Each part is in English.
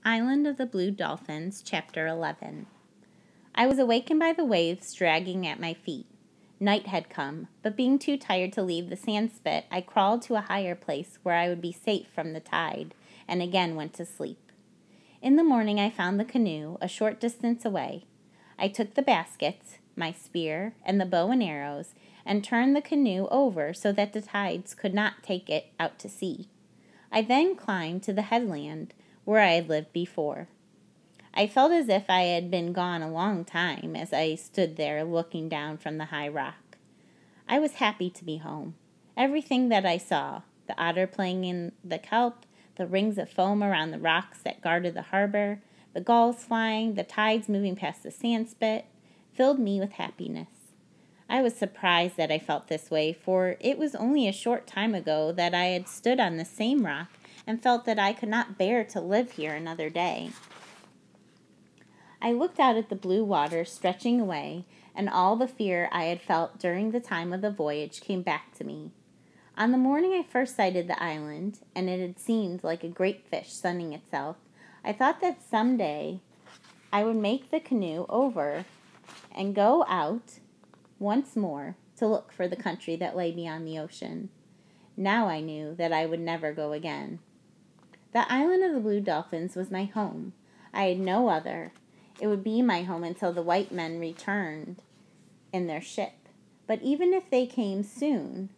Island of the Blue Dolphins, Chapter 11. I was awakened by the waves dragging at my feet. Night had come, but being too tired to leave the sand spit, I crawled to a higher place where I would be safe from the tide, and again went to sleep. In the morning I found the canoe a short distance away. I took the baskets, my spear, and the bow and arrows, and turned the canoe over so that the tides could not take it out to sea. I then climbed to the headland where I had lived before. I felt as if I had been gone a long time as I stood there looking down from the high rock. I was happy to be home. Everything that I saw, the otter playing in the kelp, the rings of foam around the rocks that guarded the harbor, the gulls flying, the tides moving past the sand spit, filled me with happiness. I was surprised that I felt this way, for it was only a short time ago that I had stood on the same rock and felt that I could not bear to live here another day. I looked out at the blue water stretching away, and all the fear I had felt during the time of the voyage came back to me. On the morning I first sighted the island, and it had seemed like a great fish sunning itself, I thought that some day I would make the canoe over and go out once more to look for the country that lay beyond the ocean. Now I knew that I would never go again. The island of the Blue Dolphins was my home. I had no other. It would be my home until the white men returned in their ship. But even if they came soon,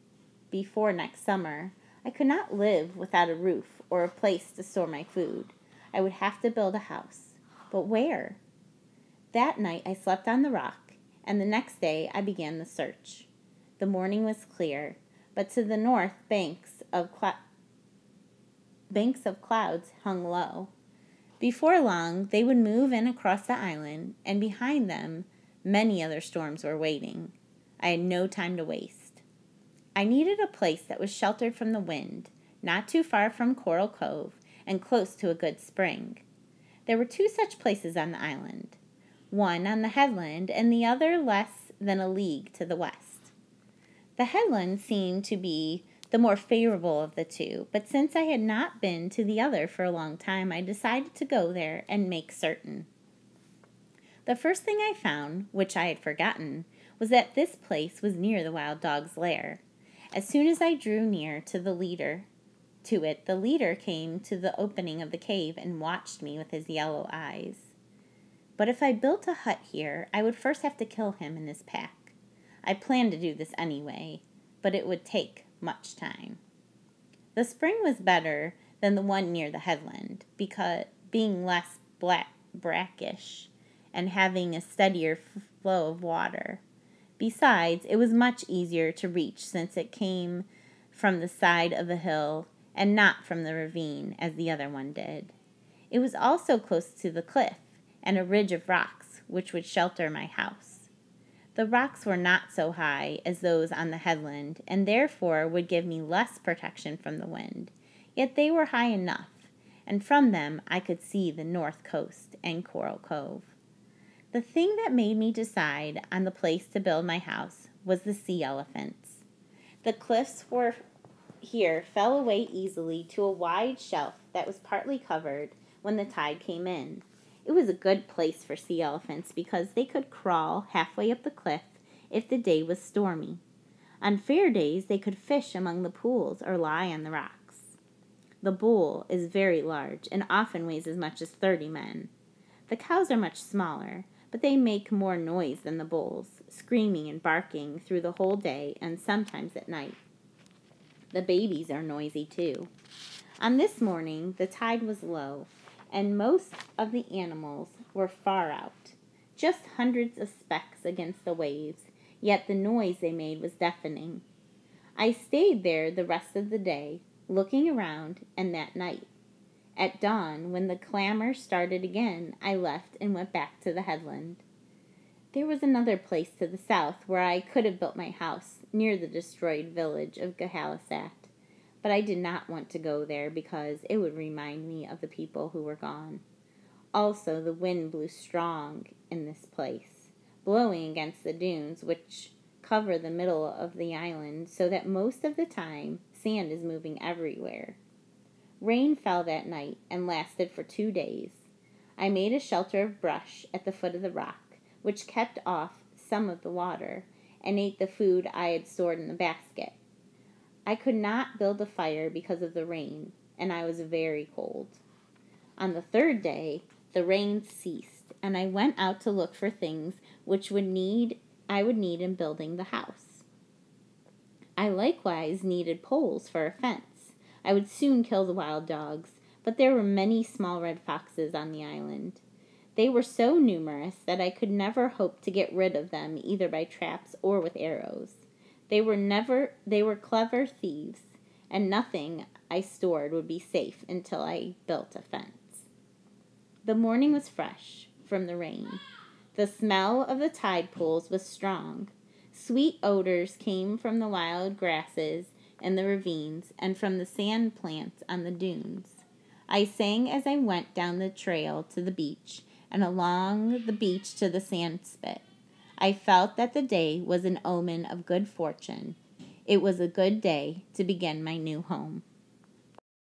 before next summer, I could not live without a roof or a place to store my food. I would have to build a house. But where? That night I slept on the rock, and the next day I began the search. The morning was clear, but to the north banks of clouds hung low. Before long, they would move in across the island, and behind them, many other storms were waiting. I had no time to waste. I needed a place that was sheltered from the wind, not too far from Coral Cove, and close to a good spring. There were two such places on the island, one on the headland and the other less than a league to the west. The headland seemed to be the more favorable of the two, but since I had not been to the other for a long time, I decided to go there and make certain. The first thing I found, which I had forgotten, was that this place was near the wild dog's lair. As soon as I drew near to the leader came to the opening of the cave and watched me with his yellow eyes. But if I built a hut here, I would first have to kill him and his pack. I planned to do this anyway, but it would take much time. The spring was better than the one near the headland, because being less brackish and having a steadier flow of water. Besides, it was much easier to reach since it came from the side of the hill and not from the ravine as the other one did. It was also close to the cliff and a ridge of rocks which would shelter my house. The rocks were not so high as those on the headland, and therefore would give me less protection from the wind, yet they were high enough, and from them I could see the north coast and Coral Cove. The thing that made me decide on the place to build my house was the sea elephants. The cliffs here fell away easily to a wide shelf that was partly covered when the tide came in. It was a good place for sea elephants because they could crawl halfway up the cliff if the day was stormy. On fair days, they could fish among the pools or lie on the rocks. The bull is very large and often weighs as much as 30 men. The cows are much smaller, but they make more noise than the bulls, screaming and barking through the whole day and sometimes at night. The babies are noisy too. On this morning, the tide was low, and most of the animals were far out, just hundreds of specks against the waves, yet the noise they made was deafening. I stayed there the rest of the day, looking around, and that night. At dawn, when the clamor started again, I left and went back to the headland. There was another place to the south where I could have built my house, near the destroyed village of Gahalisat. But I did not want to go there because it would remind me of the people who were gone. Also, the wind blew strong in this place, blowing against the dunes which cover the middle of the island, so that most of the time sand is moving everywhere. Rain fell that night and lasted for 2 days. I made a shelter of brush at the foot of the rock, which kept off some of the water, and ate the food I had stored in the basket. I could not build a fire because of the rain, and I was very cold. On the 3rd day, the rain ceased, and I went out to look for things I would need in building the house. I likewise needed poles for a fence. I would soon kill the wild dogs, but there were many small red foxes on the island. They were so numerous that I could never hope to get rid of them either by traps or with arrows. They were clever thieves, and nothing I stored would be safe until I built a fence. The morning was fresh from the rain. The smell of the tide pools was strong. Sweet odors came from the wild grasses in the ravines and from the sand plants on the dunes. I sang as I went down the trail to the beach and along the beach to the sand spit. I felt that the day was an omen of good fortune. It was a good day to begin my new home.